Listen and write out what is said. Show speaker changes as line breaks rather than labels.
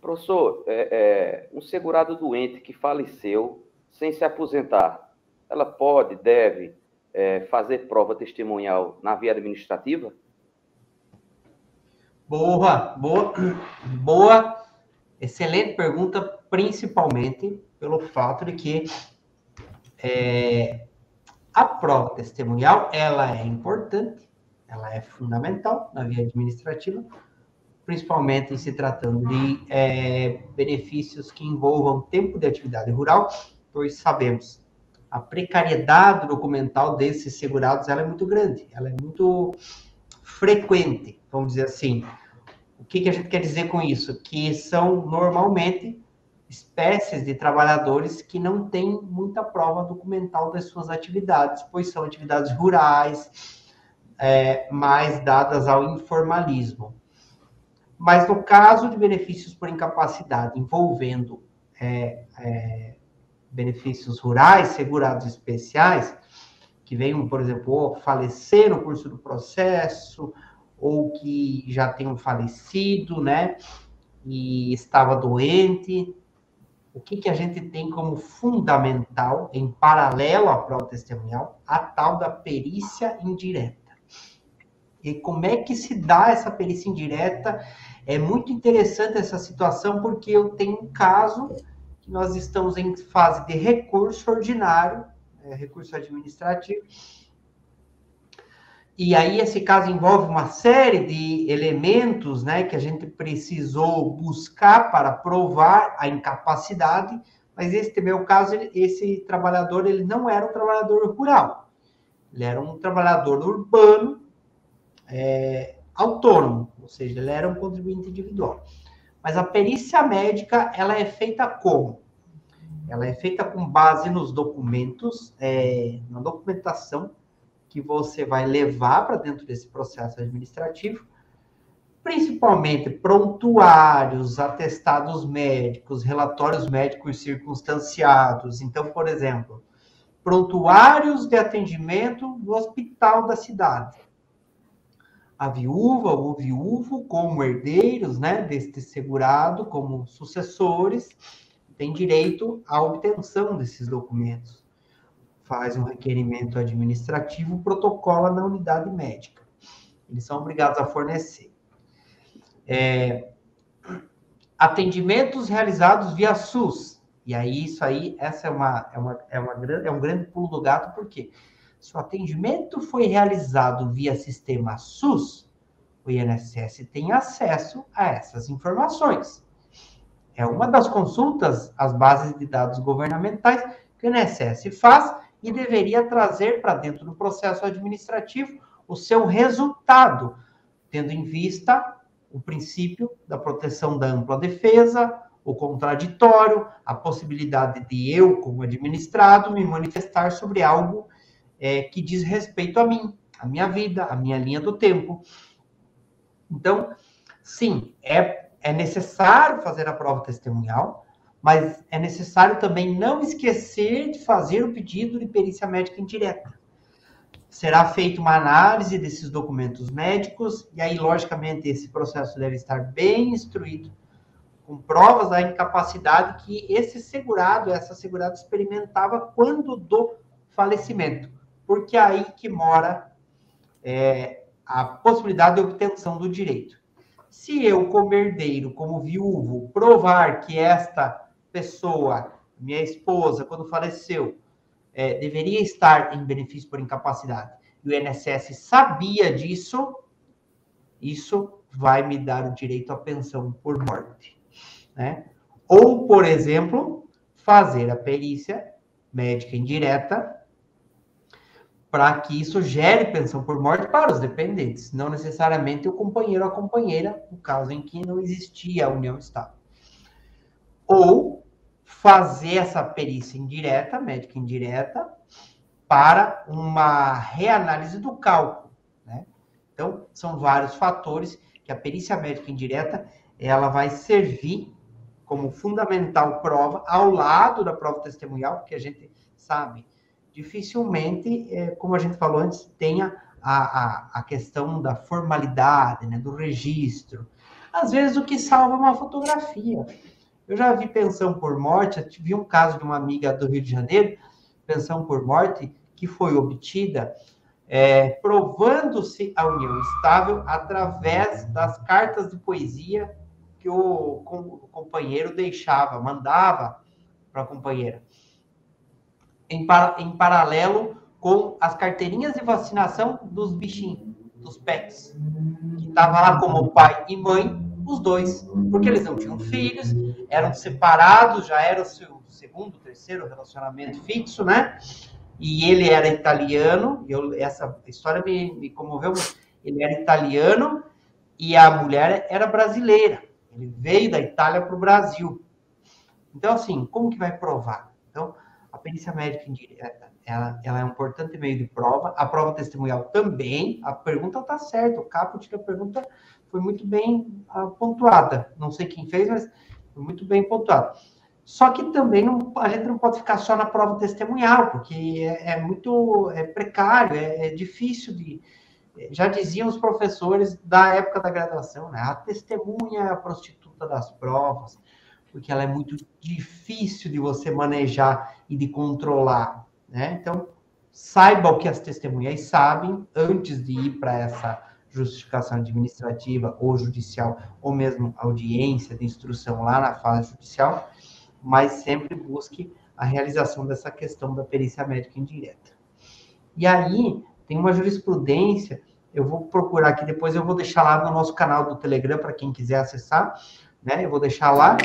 Professor, um segurado doente que faleceu sem se aposentar, ela pode, deve, fazer prova testemunhal na via administrativa?
Boa, excelente pergunta, principalmente pelo fato de que a prova testemunhal, ela é importante, ela é fundamental na via administrativa, principalmente se tratando de benefícios que envolvam tempo de atividade rural, pois sabemos, a precariedade documental desses segurados, ela é muito grande, ela é muito frequente, vamos dizer assim. O que a gente quer dizer com isso? Que são, normalmente, espécies de trabalhadores que não têm muita prova documental das suas atividades, pois são atividades rurais, mais dadas ao informalismo. Mas no caso de benefícios por incapacidade envolvendo benefícios rurais, segurados especiais, que venham, por exemplo, falecer no curso do processo, ou que já tenham falecido, né, e estava doente, o que a gente tem como fundamental, em paralelo à prova testemunhal, a tal da perícia indireta. E como é que se dá essa perícia indireta? É muito interessante essa situação, porque eu tenho um caso que nós estamos em fase de recurso ordinário, recurso administrativo, e aí esse caso envolve uma série de elementos, né, que a gente precisou buscar para provar a incapacidade, mas esse meu caso, esse trabalhador, ele não era um trabalhador rural, ele era um trabalhador urbano, autônomo, ou seja, ele era um contribuinte individual. Mas a perícia médica, ela é feita como? Ela é feita com base nos documentos, na documentação que você vai levar para dentro desse processo administrativo, principalmente prontuários, atestados médicos, relatórios médicos circunstanciados. Então, por exemplo, prontuários de atendimento no hospital da cidade. A viúva ou o viúvo, como herdeiros, né, deste segurado, como sucessores, tem direito à obtenção desses documentos. Faz um requerimento administrativo, protocola na unidade médica. Eles são obrigados a fornecer. Atendimentos realizados via SUS. E aí, isso aí, essa é um grande pulo do gato, porque se o atendimento foi realizado via sistema SUS, o INSS tem acesso a essas informações. É uma das consultas às bases de dados governamentais que o INSS faz e deveria trazer para dentro do processo administrativo o seu resultado, tendo em vista o princípio da proteção da ampla defesa, o contraditório, a possibilidade de eu, como administrado, me manifestar sobre algo que diz respeito a mim, a minha vida, a minha linha do tempo. Então, sim, é necessário fazer a prova testemunhal, mas é necessário também não esquecer de fazer o pedido de perícia médica indireta. Será feita uma análise desses documentos médicos, e aí, logicamente, esse processo deve estar bem instruído, com provas da incapacidade que esse segurado, essa segurada experimentava quando do falecimento, porque é aí que mora a possibilidade de obtenção do direito. Se eu, como herdeiro, como viúvo, provar que esta pessoa, minha esposa, quando faleceu, deveria estar em benefício por incapacidade, e o INSS sabia disso, isso vai me dar o direito à pensão por morte, né? Ou, por exemplo, fazer a perícia médica indireta para que isso gere pensão por morte para os dependentes, não necessariamente o companheiro ou a companheira, no caso em que não existia a união estável. Ou fazer essa perícia indireta, médica indireta, para uma reanálise do cálculo, né? Então, são vários fatores que a perícia médica indireta, ela vai servir como fundamental prova ao lado da prova testemunhal, porque a gente sabe, dificilmente, como a gente falou antes, tenha a questão da formalidade, né, do registro. Às vezes o que salva é uma fotografia. Eu já vi pensão por morte, eu vi um caso de uma amiga do Rio de Janeiro, pensão por morte, que foi obtida provando-se a união estável através das cartas de poesia que o companheiro deixava, mandava para a companheira. Em paralelo com as carteirinhas de vacinação dos bichinhos, dos pets, que estava lá como pai e mãe, os dois, porque eles não tinham filhos, eram separados, já era o seu segundo, terceiro relacionamento fixo, né? E ele era italiano, essa história me comoveu muito. Ele era italiano e a mulher era brasileira. Ele veio da Itália para o Brasil. Então, assim, como que vai provar? Então, a perícia médica indireta, ela é um importante meio de prova. A prova testemunhal também. A pergunta está certa. O caput da pergunta foi muito bem pontuada. Não sei quem fez, mas foi muito bem pontuada. Só que também a gente não pode ficar só na prova testemunhal, porque é muito precário, é difícil de... Já diziam os professores da época da graduação, né? A testemunha é a prostituta das provas, porque ela é muito difícil de você manejar e de controlar, né? Então, saiba o que as testemunhas sabem antes de ir para essa justificação administrativa ou judicial, ou mesmo audiência de instrução lá na fase judicial, mas sempre busque a realização dessa questão da perícia médica indireta. E aí, tem uma jurisprudência, eu vou procurar aqui, depois eu vou deixar lá no nosso canal do Telegram, para quem quiser acessar, né? Eu vou deixar lá,